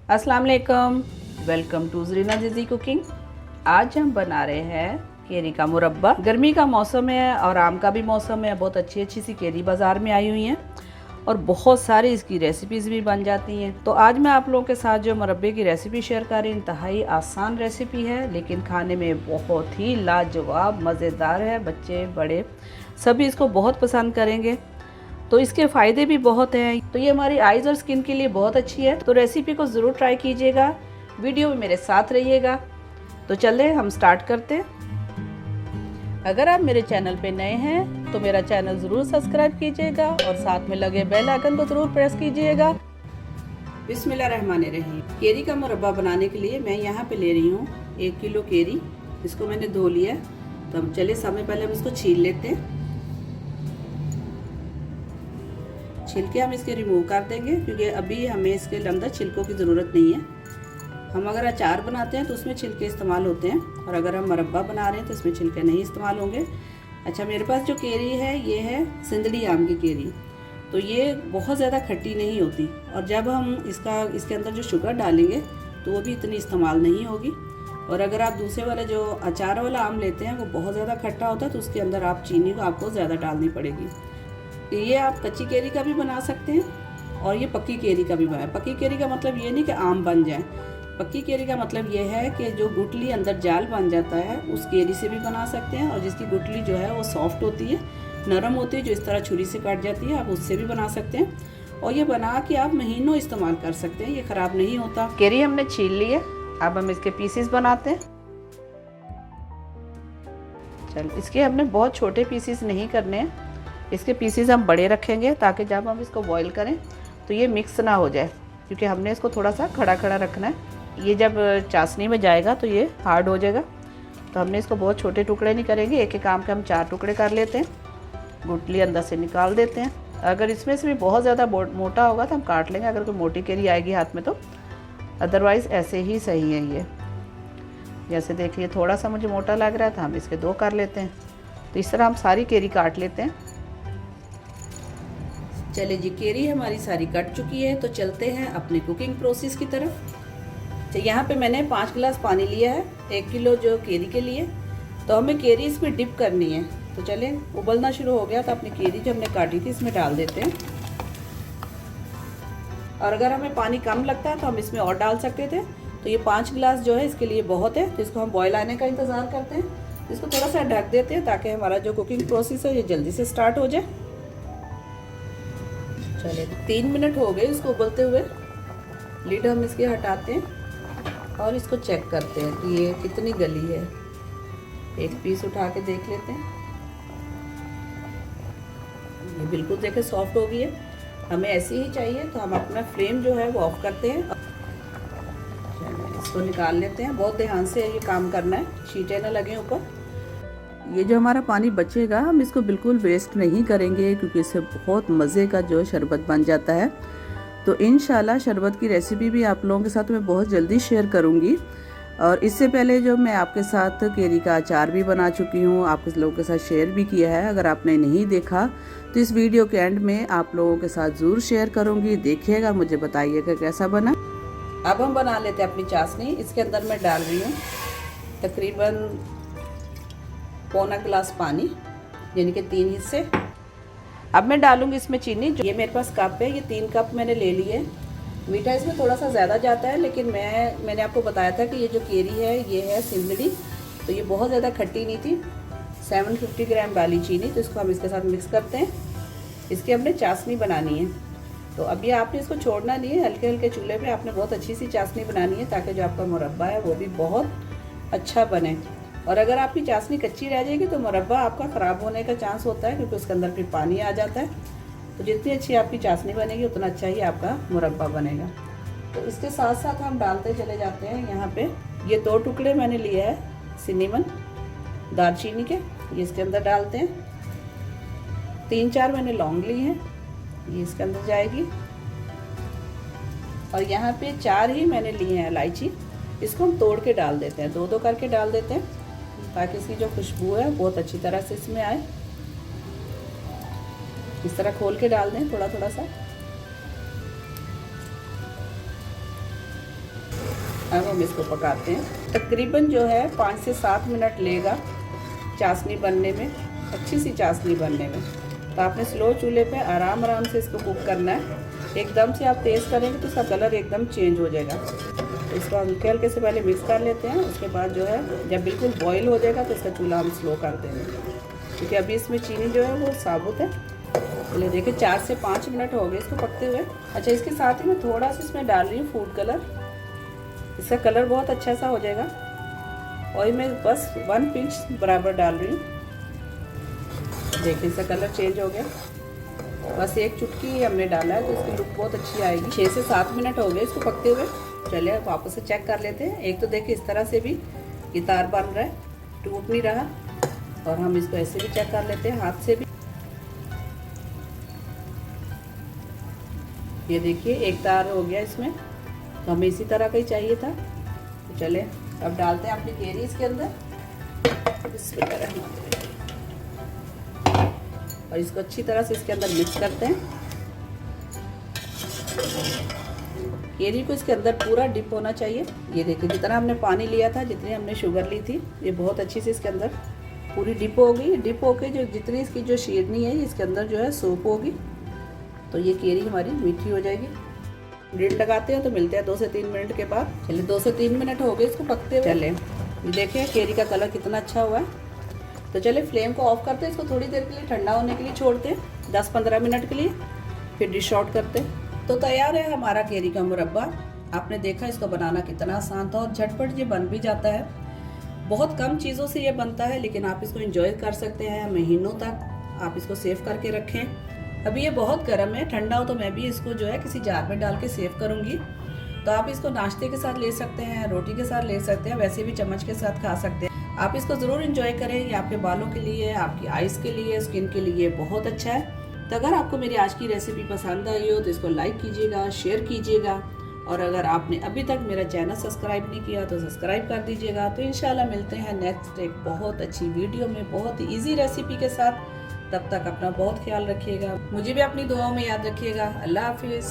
अस्सलाम वालेकुम, welcome to Zarina जिज़ी cooking. आज हम बना रहे हैं केरी का मुरब्बा। गर्मी का मौसम है और आम का भी मौसम है। बहुत अच्छी अच्छी सी केरी बाज़ार में आई हुई हैं और बहुत सारी इसकी रेसिपीज़ भी बन जाती हैं। तो आज मैं आप लोगों के साथ जो मुरब्बे की रेसिपी शेयर कर रही हूँ, इंतहाई आसान रेसिपी है लेकिन खाने में बहुत ही लाजवाब मज़ेदार है। बच्चे बड़े सभी इसको बहुत पसंद करेंगे। तो इसके फ़ायदे भी बहुत हैं। तो ये हमारी आइज़ और स्किन के लिए बहुत अच्छी है। तो रेसिपी को ज़रूर ट्राई कीजिएगा, वीडियो में मेरे साथ रहिएगा। तो चलें हम स्टार्ट करते हैं। अगर आप मेरे चैनल पे नए हैं तो मेरा चैनल ज़रूर सब्सक्राइब कीजिएगा और साथ में लगे बेल आइकन को ज़रूर प्रेस कीजिएगा। बिस्मिल्लाहिर्रहमानिर्रहीम। केरी का मुरब्बा बनाने के लिए मैं यहाँ पे ले रही हूँ 1 किलो केरी। इसको मैंने धो लिया। तो हम चले समय पहले हम इसको छील लेते हैं। छिलके हम इसके रिमूव कर देंगे क्योंकि अभी हमें इसके अंदर छिलकों की ज़रूरत नहीं है। हम अगर अचार बनाते हैं तो उसमें छिलके इस्तेमाल होते हैं और अगर हम मुरब्बा बना रहे हैं तो इसमें छिलके नहीं इस्तेमाल होंगे। अच्छा, मेरे पास जो केरी है ये है सिंदड़ी आम की केरी। तो ये बहुत ज़्यादा खट्टी नहीं होती और जब हम इसके अंदर जो शुगर डालेंगे तो वो भी इतनी इस्तेमाल नहीं होगी। और अगर आप दूसरे वाले जो अचार वाला आम लेते हैं वो बहुत ज़्यादा खट्टा होता है तो उसके अंदर आप चीनी को आपको ज़्यादा डालनी पड़ेगी। ये आप कच्ची केरी का भी बना सकते हैं और ये पक्की केरी का भी बना। पक्की केरी का मतलब ये नहीं कि आम बन जाए। पक्की केरी का मतलब ये है कि जो गुठली अंदर जाल बन जाता है उस केरी से भी बना सकते हैं और जिसकी गुठली जो है वो सॉफ्ट होती है, नरम होती है, जो इस तरह छुरी से काट जाती है, आप उससे भी बना सकते हैं। और ये बना के आप महीनों इस्तेमाल कर सकते हैं, ये ख़राब नहीं होता। केरी हमने छील ली है, अब हम इसके पीसेस बनाते हैं। चल, इसके हमने बहुत छोटे पीसेस नहीं करने हैं। इसके पीसेस हम बड़े रखेंगे ताकि जब हम इसको बॉईल करें तो ये मिक्स ना हो जाए, क्योंकि हमने इसको थोड़ा सा खड़ा खड़ा रखना है। ये जब चाशनी में जाएगा तो ये हार्ड हो जाएगा। तो हमने इसको बहुत छोटे टुकड़े नहीं करेंगे, एक एक आम के हम 4 टुकड़े कर लेते हैं। गुठली अंदर से निकाल देते हैं। अगर इसमें से भी बहुत ज़्यादा मोटा होगा तो हम काट लेंगे, अगर कोई मोटी केरी आएगी हाथ में तो। अदरवाइज़ ऐसे ही सही है ये। जैसे देखिए थोड़ा सा मुझे मोटा लग रहा है तो हम इसके 2 कर लेते हैं। तो इस तरह हम सारी केरी काट लेते हैं। चले जी, केरी हमारी सारी कट चुकी है तो चलते हैं अपने कुकिंग प्रोसेस की तरफ। तो यहाँ पे मैंने 5 गिलास पानी लिया है 1 किलो जो केरी के लिए। तो हमें केरी इसमें डिप करनी है। तो चलें, उबलना शुरू हो गया तो अपनी केरी जो हमने काटी थी इसमें डाल देते हैं। और अगर हमें पानी कम लगता है तो हम इसमें और डाल सकते थे। तो ये 5 गिलास जो है इसके लिए बहुत है। तो इसको हम बॉयल आने का इंतज़ार करते हैं। इसको थोड़ा सा ढक देते हैं ताकि हमारा जो कुकिंग प्रोसेस है ये जल्दी से स्टार्ट हो जाए। चलिए 3 मिनट हो गए इसको उबलते हुए। लिड हम इसके हटाते हैं और इसको चेक करते हैं कि ये कितनी गली है। एक पीस उठा के देख लेते हैं। ये बिल्कुल देखें सॉफ्ट हो गई है। हमें ऐसी ही चाहिए तो हम अपना फ्लेम जो है वो ऑफ करते हैं। इसको निकाल लेते हैं। बहुत ध्यान से ये काम करना है, छींटे ना लगे ऊपर। ये जो हमारा पानी बचेगा हम इसको बिल्कुल वेस्ट नहीं करेंगे क्योंकि इससे बहुत मज़े का जो शरबत बन जाता है। तो इंशाल्लाह शरबत की रेसिपी भी आप लोगों के साथ मैं बहुत जल्दी शेयर करूंगी। और इससे पहले जो मैं आपके साथ केरी का अचार भी बना चुकी हूँ, आपके लोगों के साथ शेयर भी किया है। अगर आपने नहीं देखा तो इस वीडियो के एंड में आप लोगों के साथ ज़रूर शेयर करूँगी, देखिएगा, मुझे बताइएगा कैसा बना। अब हम बना लेते हैं अपनी चाशनी। इसके अंदर मैं डाल रही हूँ तकरीबन पौना गिलास पानी, यानी कि 3 हिस्से। अब मैं डालूंगी इसमें चीनी। ये मेरे पास कप है, ये 3 कप मैंने ले लिए। मीठा इसमें थोड़ा सा ज़्यादा जाता है लेकिन मैंने आपको बताया था कि ये जो केरी है ये है सिंदड़ी, तो ये बहुत ज़्यादा खट्टी नहीं थी। 750 ग्राम वाली चीनी। तो इसको हम इसके साथ मिक्स करते हैं। इसकी हमने चाशनी बनानी है। तो अभी आपने इसको छोड़ना नहीं है, हल्के हल्के चूल्हे पे आपने बहुत अच्छी सी चाशनी बनानी है ताकि जो आपका मुरब्बा है वो भी बहुत अच्छा बने। और अगर आपकी चाशनी कच्ची रह जाएगी तो मुरब्बा आपका ख़राब होने का चांस होता है क्योंकि उसके अंदर फिर पानी आ जाता है। तो जितनी अच्छी आपकी चाशनी बनेगी उतना अच्छा ही आपका मुरब्बा बनेगा। तो इसके साथ साथ हम डालते चले जाते हैं। यहाँ पे ये 2 टुकड़े मैंने लिए हैं सिनेमन दालचीनी के, ये इसके अंदर डालते हैं। 3-4 मैंने लौंग ली हैं, ये इसके अंदर जाएगी। और यहाँ पे 4 ही मैंने लिए हैं इलायची। इसको हम तोड़ के डाल देते हैं, 2-2 करके डाल देते हैं ताकि इसकी जो खुशबू है बहुत अच्छी तरह से इसमें आए। इस तरह खोल के डाल दें थोड़ा थोड़ा सा। अब हम इसको पकाते हैं। तकरीबन जो है 5 से 7 मिनट लेगा चाशनी बनने में, अच्छी सी चाशनी बनने में। तो आपने स्लो चूल्हे पे आराम आराम से इसको कुक करना है। एकदम से आप तेज़ करेंगे तो इसका कलर एकदम चेंज हो जाएगा। तो इसको हल्के हल्के से पहले मिक्स कर लेते हैं। उसके बाद जो है जब बिल्कुल बॉईल हो जाएगा तो इसका चूल्हा हम स्लो कर देंगे, क्योंकि अभी इसमें चीनी जो है वो साबुत है। चलिए देखिए 4 से 5 मिनट हो गए इसको पकते हुए। अच्छा, इसके साथ ही मैं थोड़ा सा इसमें डाल रही हूँ फूड कलर, इसका कलर बहुत अच्छा सा हो जाएगा। और मैं बस 1 पिंच बराबर डाल रही हूँ। देखिए इसका कलर चेंज हो गया, बस 1 चुटकी हमने डाला है तो इसकी लुक बहुत अच्छी आएगी। 6 से 7 मिनट हो गए इसको पकते हुए। चलिए वापस से चेक कर लेते हैं। एक तो देखिए इस तरह से भी ये तार बन रहा है, टूट नहीं रहा। और हम इसको ऐसे भी चेक कर लेते हैं, हाथ से भी। ये देखिए एक तार हो गया इसमें, तो हमें इसी तरह का ही चाहिए था। तो चले अब डालते हैं अपनी केरी इसके अंदर, और इसको अच्छी तरह से इसके अंदर मिक्स करते हैं। केरी को इसके अंदर पूरा डिप होना चाहिए। ये देखिए जितना हमने पानी लिया था, जितनी हमने शुगर ली थी, ये बहुत अच्छी से इसके अंदर पूरी डिप होगी। डिप होके जो जितनी इसकी जो शेरनी है इसके अंदर जो है सोप होगी, तो ये केरी हमारी मीठी हो जाएगी। लिड लगाते हैं तो मिलते हैं 2 से 3 मिनट के बाद। चलिए 2 से 3 मिनट हो गए इसको पकते हुए। चले देखिए केरी का कलर कितना अच्छा हुआ है। तो चलिए फ्लेम को ऑफ करते हैं, इसको थोड़ी देर के लिए ठंडा होने के लिए छोड़ते हैं, 10-15 मिनट के लिए, फिर डिश आउट करते हैं। तो तैयार है हमारा केरी का मुरब्बा। आपने देखा इसको बनाना कितना आसान था और झटपट ये बन भी जाता है। बहुत कम चीज़ों से ये बनता है, लेकिन आप इसको एंजॉय कर सकते हैं महीनों तक। आप इसको सेव करके रखें। अभी ये बहुत गर्म है, ठंडा हो तो मैं भी इसको जो है किसी जार में डाल के सेव करूँगी। तो आप इसको नाश्ते के साथ ले सकते हैं, रोटी के साथ ले सकते हैं, वैसे भी चम्मच के साथ खा सकते हैं। आप इसको ज़रूर एंजॉय करें। ये आपके बालों के लिए, आपकी आइज़ के लिए, स्किन के लिए बहुत अच्छा है। तो अगर आपको मेरी आज की रेसिपी पसंद आई हो तो इसको लाइक कीजिएगा, शेयर कीजिएगा, और अगर आपने अभी तक मेरा चैनल सब्सक्राइब नहीं किया तो सब्सक्राइब कर दीजिएगा। तो इंशाल्लाह मिलते हैं नेक्स्ट एक बहुत अच्छी वीडियो में, बहुत ही ईजी रेसिपी के साथ। तब तक अपना बहुत ख्याल रखिएगा, मुझे भी अपनी दुआओं में याद रखिएगा। अल्लाह हाफिज़।